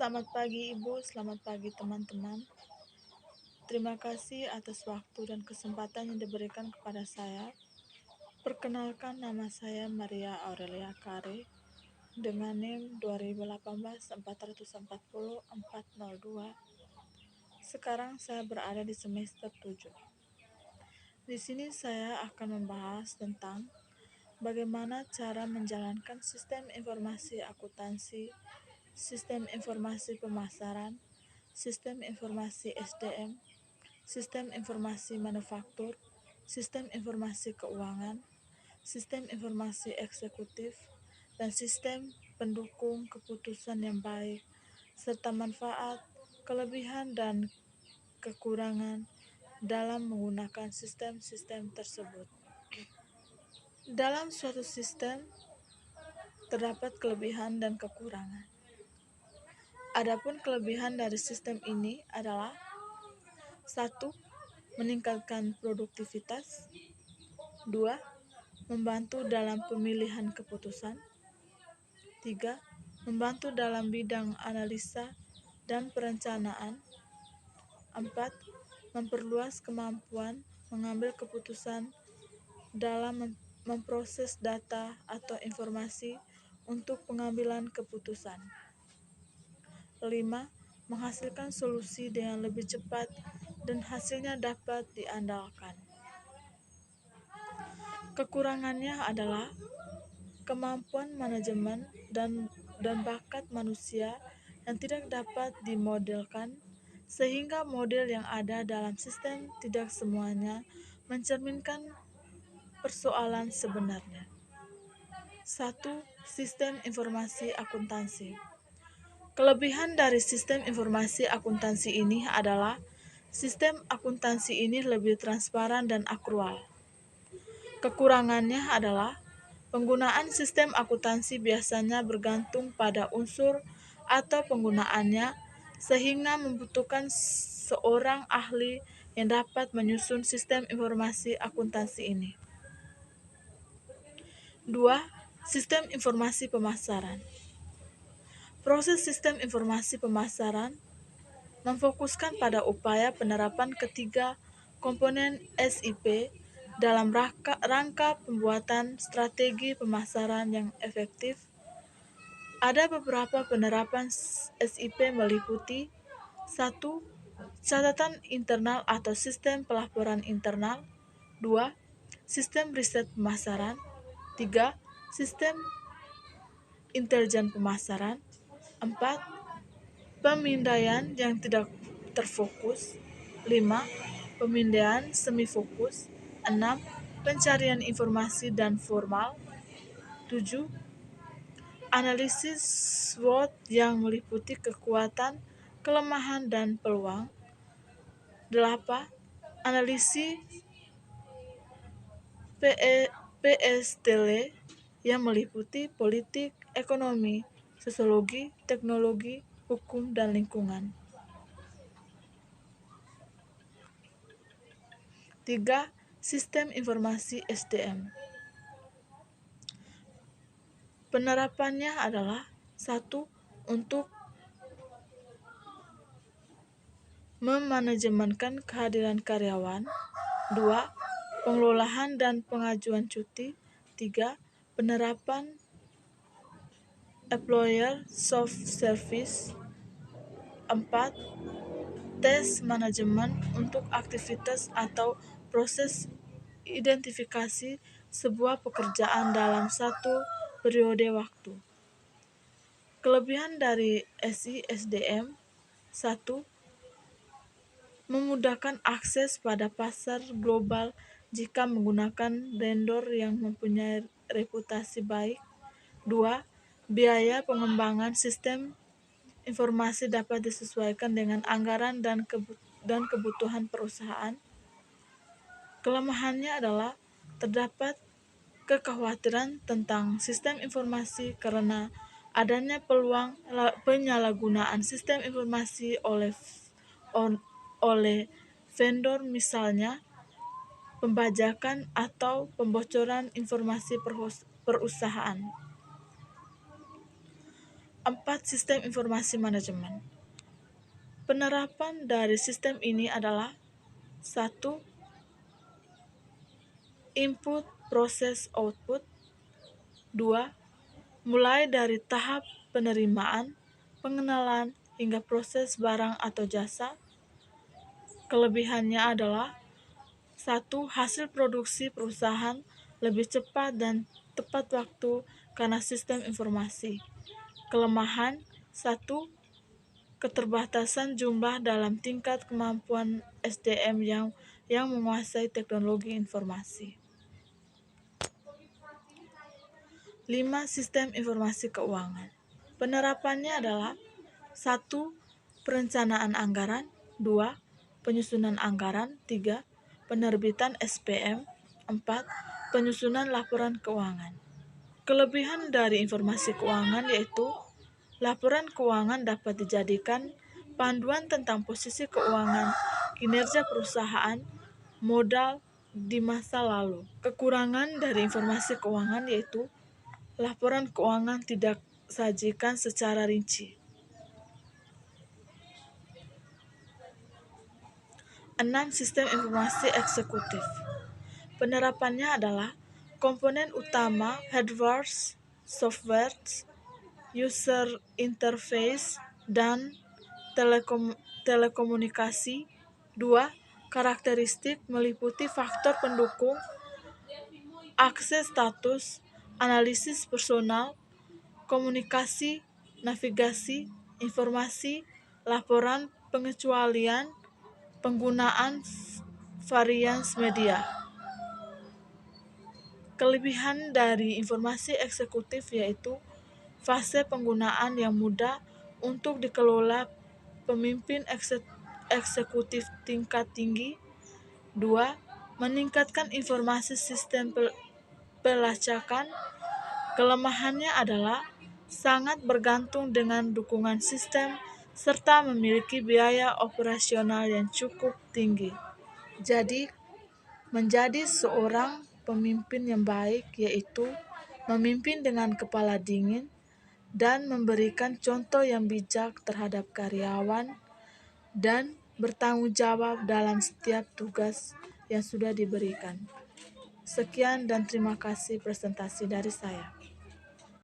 Selamat pagi Ibu, selamat pagi teman-teman. Terima kasih atas waktu dan kesempatan yang diberikan kepada saya. Perkenalkan, nama saya Maria Aurelia Kare dengan NIM 2018-440-402. Sekarang saya berada di semester 7. Di sini saya akan membahas tentang bagaimana cara menjalankan sistem informasi akuntansi, sistem informasi pemasaran, sistem informasi SDM, sistem informasi manufaktur, sistem informasi keuangan, sistem informasi eksekutif, dan sistem pendukung keputusan yang baik, serta manfaat, kelebihan, dan kekurangan dalam menggunakan sistem-sistem tersebut. Dalam suatu sistem, terdapat kelebihan dan kekurangan. Adapun kelebihan dari sistem ini adalah: 1. Meningkatkan produktivitas. 2. Membantu dalam pemilihan keputusan. 3. Membantu dalam bidang analisa dan perencanaan. 4. Memperluas kemampuan mengambil keputusan dalam memproses data atau informasi untuk pengambilan keputusan. 5. Menghasilkan solusi dengan lebih cepat dan hasilnya dapat diandalkan. Kekurangannya adalah kemampuan manajemen dan bakat manusia yang tidak dapat dimodelkan, sehingga model yang ada dalam sistem tidak semuanya mencerminkan persoalan sebenarnya. 1. Sistem informasi akuntansi. Kelebihan dari sistem informasi akuntansi ini adalah sistem akuntansi ini lebih transparan dan akrual. Kekurangannya adalah penggunaan sistem akuntansi biasanya bergantung pada unsur atau penggunaannya, sehingga membutuhkan seorang ahli yang dapat menyusun sistem informasi akuntansi ini. 2. Sistem informasi pemasaran. Proses sistem informasi pemasaran memfokuskan pada upaya penerapan ketiga komponen SIP dalam rangka pembuatan strategi pemasaran yang efektif. Ada beberapa penerapan SIP meliputi: 1. Catatan internal atau sistem pelaporan internal. 2. Sistem riset pemasaran. 3. Sistem intelijen pemasaran. 4. Pemindaian yang tidak terfokus. 5. Pemindaian semi-fokus. 6. Pencarian informasi dan formal. 7. Analisis SWOT yang meliputi kekuatan, kelemahan, dan peluang. 8. Analisis PSTL yang meliputi politik, ekonomi, sosiologi, teknologi, hukum, dan lingkungan. 3. Sistem informasi SDM. Penerapannya adalah: 1. Untuk memanajemenkan kehadiran karyawan. 2. Pengelolaan dan pengajuan cuti. 3. Penerapan employer self-service. 4. Tes manajemen untuk aktivitas atau proses identifikasi sebuah pekerjaan dalam satu periode waktu. Kelebihan dari SISDM: 1. Memudahkan akses pada pasar global jika menggunakan vendor yang mempunyai reputasi baik. 2. Biaya pengembangan sistem informasi dapat disesuaikan dengan anggaran dan kebutuhan perusahaan. Kelemahannya adalah terdapat kekhawatiran tentang sistem informasi karena adanya peluang penyalahgunaan sistem informasi oleh vendor, misalnya pembajakan atau pembocoran informasi perusahaan. 4. Sistem informasi manajemen. Penerapan dari sistem ini adalah 1. Input, proses, output. 2. Mulai dari tahap penerimaan, pengenalan, hingga proses barang atau jasa. Kelebihannya adalah 1. Hasil produksi perusahaan lebih cepat dan tepat waktu karena sistem informasi. Kelemahan 1. Keterbatasan jumlah dalam tingkat kemampuan SDM yang menguasai teknologi informasi. 5. Sistem informasi keuangan. Penerapannya adalah 1. Perencanaan anggaran. 2. Penyusunan anggaran. 3. Penerbitan SPM. 4. Penyusunan laporan keuangan. Kelebihan dari informasi keuangan yaitu laporan keuangan dapat dijadikan panduan tentang posisi keuangan, kinerja perusahaan, modal di masa lalu. Kekurangan dari informasi keuangan yaitu laporan keuangan tidak sajikan secara rinci. 6. Sistem informasi eksekutif. Penerapannya adalah komponen utama hardware, software, user interface, dan telekomunikasi. 2. Karakteristik meliputi faktor pendukung, akses status, analisis personal, komunikasi, navigasi, informasi, laporan pengecualian, penggunaan varians media. Kelebihan dari informasi eksekutif yaitu fase penggunaan yang mudah untuk dikelola pemimpin eksekutif tingkat tinggi. 2. Meningkatkan informasi sistem pelacakan. Kelemahannya adalah sangat bergantung dengan dukungan sistem serta memiliki biaya operasional yang cukup tinggi. Jadi, menjadi seorang pemimpin yang baik yaitu memimpin dengan kepala dingin dan memberikan contoh yang bijak terhadap karyawan dan bertanggung jawab dalam setiap tugas yang sudah diberikan. Sekian dan terima kasih presentasi dari saya.